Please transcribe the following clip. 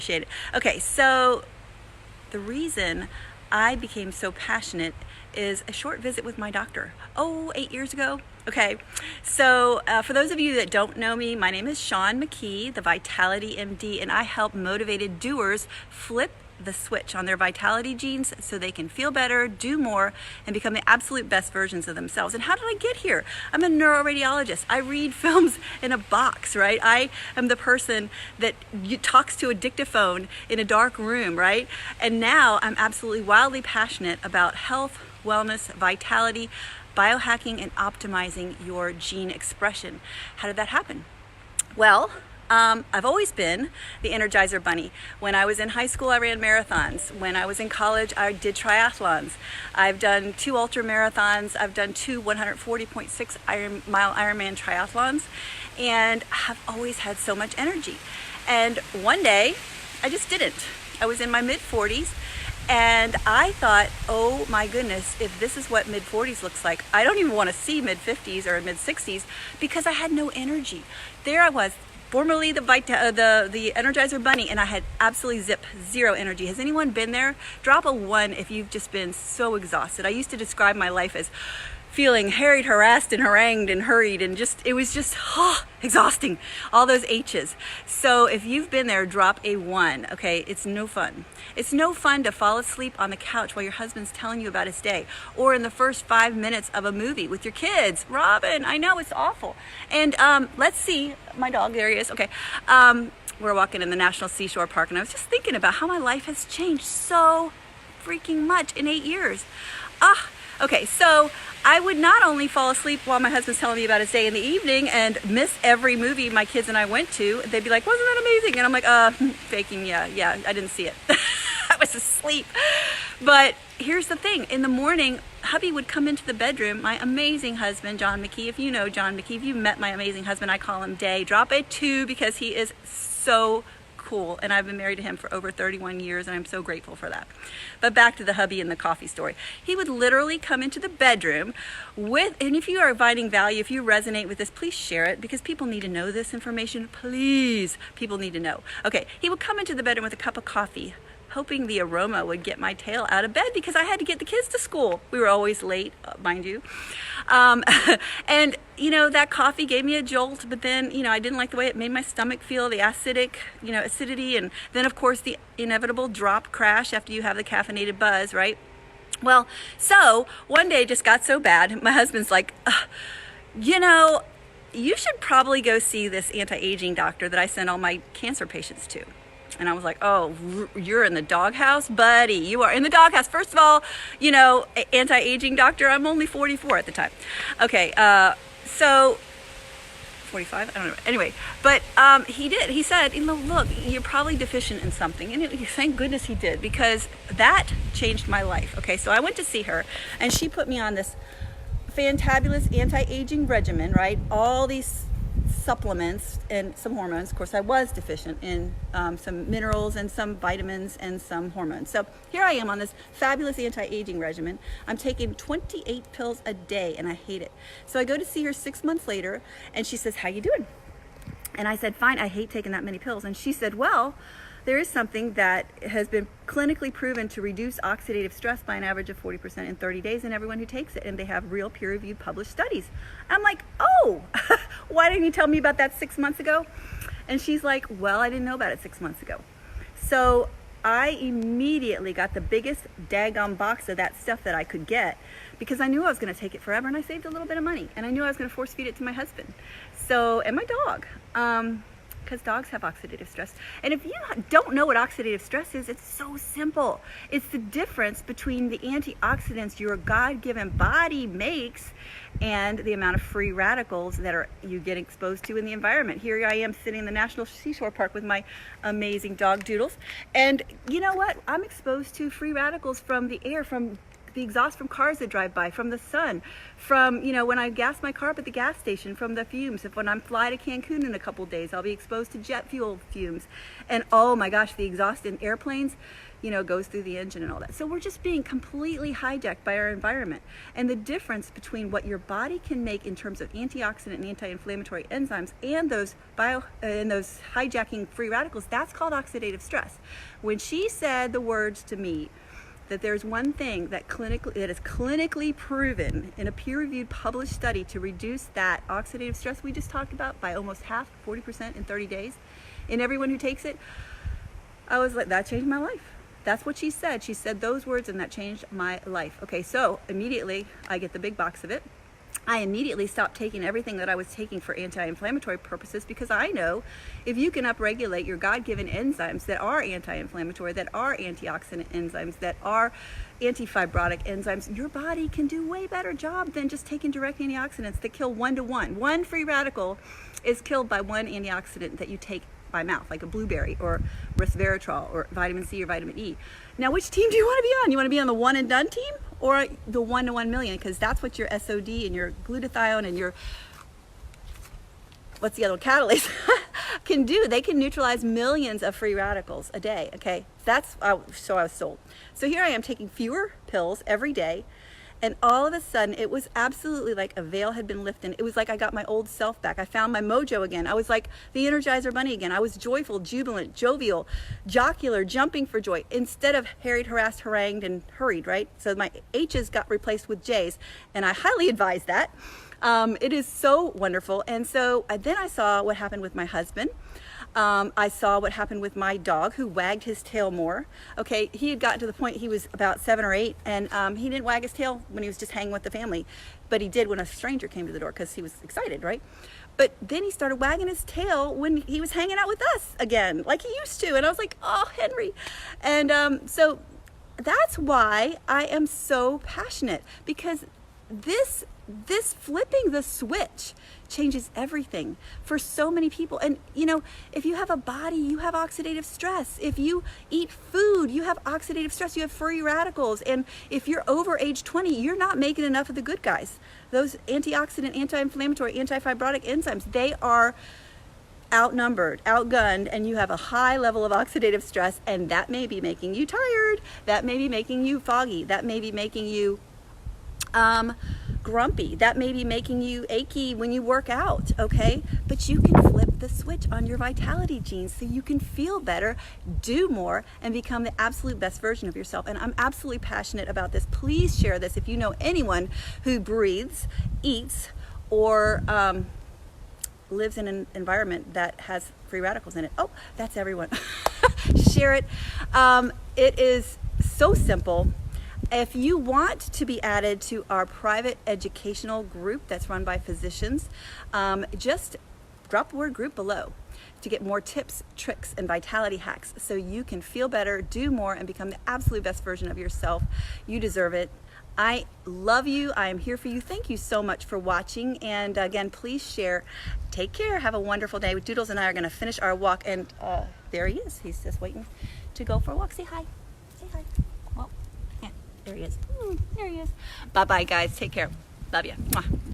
appreciate it. Okay, so the reason I became so passionate is a short visit with my doctor. 8 years ago. Okay, so for those of you that don't know me, my name is Shawn McKee, the Vitality MD, and I help motivated doers flip the switch on their vitality genes so they can feel better, do more, and become the absolute best versions of themselves. And how did I get here? I'm a neuroradiologist. I read films in a box, right? I am the person that talks to a dictaphone in a dark room, right? And now I'm absolutely wildly passionate about health, wellness, vitality, biohacking, and optimizing your gene expression. How did that happen? Well, I've always been the Energizer Bunny. When I was in high school, I ran marathons. When I was in college, I did triathlons. I've done 2 ultra marathons. I've done 2 140.6 mile Ironman triathlons, and I've always had so much energy. And one day, I just didn't. I was in my mid-40s, and I thought, oh my goodness, if this is what mid-40s looks like, I don't even want to see mid-50s or mid-60s because I had no energy. There I was, formerly the Energizer Bunny, and I had absolutely zero energy. Has anyone been there? Drop a 1 if you've just been so exhausted. I used to describe my life as feeling harried, harassed, and harangued, and hurried, and it was just exhausting. All those H's. So if you've been there, drop a 1. Okay, it's no fun. It's no fun to fall asleep on the couch while your husband's telling you about his day, or in the first 5 minutes of a movie with your kids. Robin, I know it's awful. And let's see, my dog, there he is. Okay, we're walking in the National Seashore Park, and I was just thinking about how my life has changed so freaking much in 8 years. Okay, so I would not only fall asleep while my husband's telling me about his day in the evening and miss every movie my kids and I went to. They'd be like, wasn't that amazing? And I'm like, faking, yeah, I didn't see it. I was asleep. But here's the thing. In the morning, hubby would come into the bedroom, my amazing husband, John McKee. If you know John McKee, if you've met my amazing husband, I call him Day. Drop a 2 because he is so cool, and I've been married to him for over 31 years, and I'm so grateful for that. But back to the hubby and the coffee story. He would literally come into the bedroom and if you are finding value, if you resonate with this, please share it, because people need to know this information. Please, people need to know. Okay, he would come into the bedroom with a cup of coffee, hoping the aroma would get my tail out of bed because I had to get the kids to school. We were always late, mind you. And, that coffee gave me a jolt, but then, I didn't like the way it made my stomach feel, the acidity, and then, of course, the inevitable drop crash after you have the caffeinated buzz, right? Well, so one day it just got so bad, my husband's like, you should probably go see this anti-aging doctor that I send all my cancer patients to. And I was like, oh, you're in the doghouse? Buddy, you are in the doghouse. First of all, anti-aging doctor, I'm only 44 at the time. Okay, so 45? I don't know. Anyway, but he said, look, you're probably deficient in something. And thank goodness he did, because that changed my life. Okay, so I went to see her, and she put me on this fantabulous anti-aging regimen, right? All these supplements and some hormones. Of course, I was deficient in some minerals and some vitamins and some hormones. So here I am on this fabulous anti-aging regimen. I'm taking 28 pills a day, and I hate it. So I go to see her 6 months later, and she says, how you doing? And I said, fine, I hate taking that many pills. And she said, well, there is something that has been clinically proven to reduce oxidative stress by an average of 40% in 30 days in everyone who takes it. And they have real peer-reviewed published studies. I'm like, oh, why didn't you tell me about that 6 months ago? And she's like, well, I didn't know about it 6 months ago. So I immediately got the biggest daggone box of that stuff that I could get, because I knew I was going to take it forever, and I saved a little bit of money, and I knew I was going to force feed it to my husband. So, and my dog. Because dogs have oxidative stress. And if you don't know what oxidative stress is, it's so simple. It's the difference between the antioxidants your God-given body makes and the amount of free radicals that you get exposed to in the environment. Here I am sitting in the National Seashore Park with my amazing dog Doodles. And you know what? I'm exposed to free radicals from the air, from the exhaust from cars that drive by, from the sun, from, you know, when I gas my car up at the gas station, from the fumes. If when I'm fly to Cancun in a couple days, I'll be exposed to jet fuel fumes. And oh my gosh, the exhaust in airplanes, you know, goes through the engine and all that. So we're just being completely hijacked by our environment. And the difference between what your body can make in terms of antioxidant and anti-inflammatory enzymes and those those hijacking free radicals, that's called oxidative stress. When she said the words to me that there's one thing that is clinically proven in a peer-reviewed published study to reduce that oxidative stress we just talked about by almost half, 40% in 30 days, in everyone who takes it, I was like, that changed my life. That's what she said. She said those words and that changed my life. Okay, so immediately I get the big box of it. I immediately stopped taking everything that I was taking for anti-inflammatory purposes, because I know if you can upregulate your God-given enzymes that are anti-inflammatory, that are antioxidant enzymes, that are anti-fibrotic enzymes, your body can do way better job than just taking direct antioxidants that kill 1 to 1. One free radical is killed by one antioxidant that you take by mouth, like a blueberry or resveratrol or vitamin C or vitamin E. Now, which team do you want to be on? You want to be on the one and done team or the 1 to 1 million? Because that's what your SOD and your glutathione and your, what's the other, catalase can do. They can neutralize millions of free radicals a day. Okay, that's so I was sold. So here I am taking fewer pills every day. And all of a sudden, it was absolutely like a veil had been lifted. It was like I got my old self back. I found my mojo again. I was like the Energizer Bunny again. I was joyful, jubilant, jovial, jocular, jumping for joy, instead of harried, harassed, harangued, and hurried, right? So my H's got replaced with J's, and I highly advise that. It is so wonderful. And so then I saw what happened with my husband. I saw what happened with my dog, who wagged his tail more. Okay, he had gotten to the point, he was about 7 or 8, and he didn't wag his tail when he was just hanging with the family, but he did when a stranger came to the door because he was excited, right? But then he started wagging his tail when he was hanging out with us again, like he used to, and I was like, oh, Henry. And so that's why I am so passionate, because this flipping the switch changes everything for so many people. And you know, if you have a body, you have oxidative stress. If you eat food, you have oxidative stress, you have free radicals. And if you're over age 20, you're not making enough of the good guys. Those antioxidant, anti-inflammatory, anti-fibrotic enzymes, they are outnumbered, outgunned, and you have a high level of oxidative stress, and that may be making you tired, that may be making you foggy, that may be making you grumpy, that may be making you achy when you work out, okay? But you can flip the switch on your vitality genes so you can feel better, do more, and become the absolute best version of yourself. And I'm absolutely passionate about this. Please share this if you know anyone who breathes, eats, or lives in an environment that has free radicals in it. Oh, that's everyone. Share it. It is so simple. If you want to be added to our private educational group that's run by physicians, just drop the word group below to get more tips, tricks, and vitality hacks so you can feel better, do more, and become the absolute best version of yourself. You deserve it. I love you. I am here for you. Thank you so much for watching. And again, please share. Take care. Have a wonderful day. Doodles and I are going to finish our walk. And there he is. He's just waiting to go for a walk. Say hi. Say hi. Well, yeah, there he is. There he is. Bye-bye, guys. Take care. Love you. Mwah.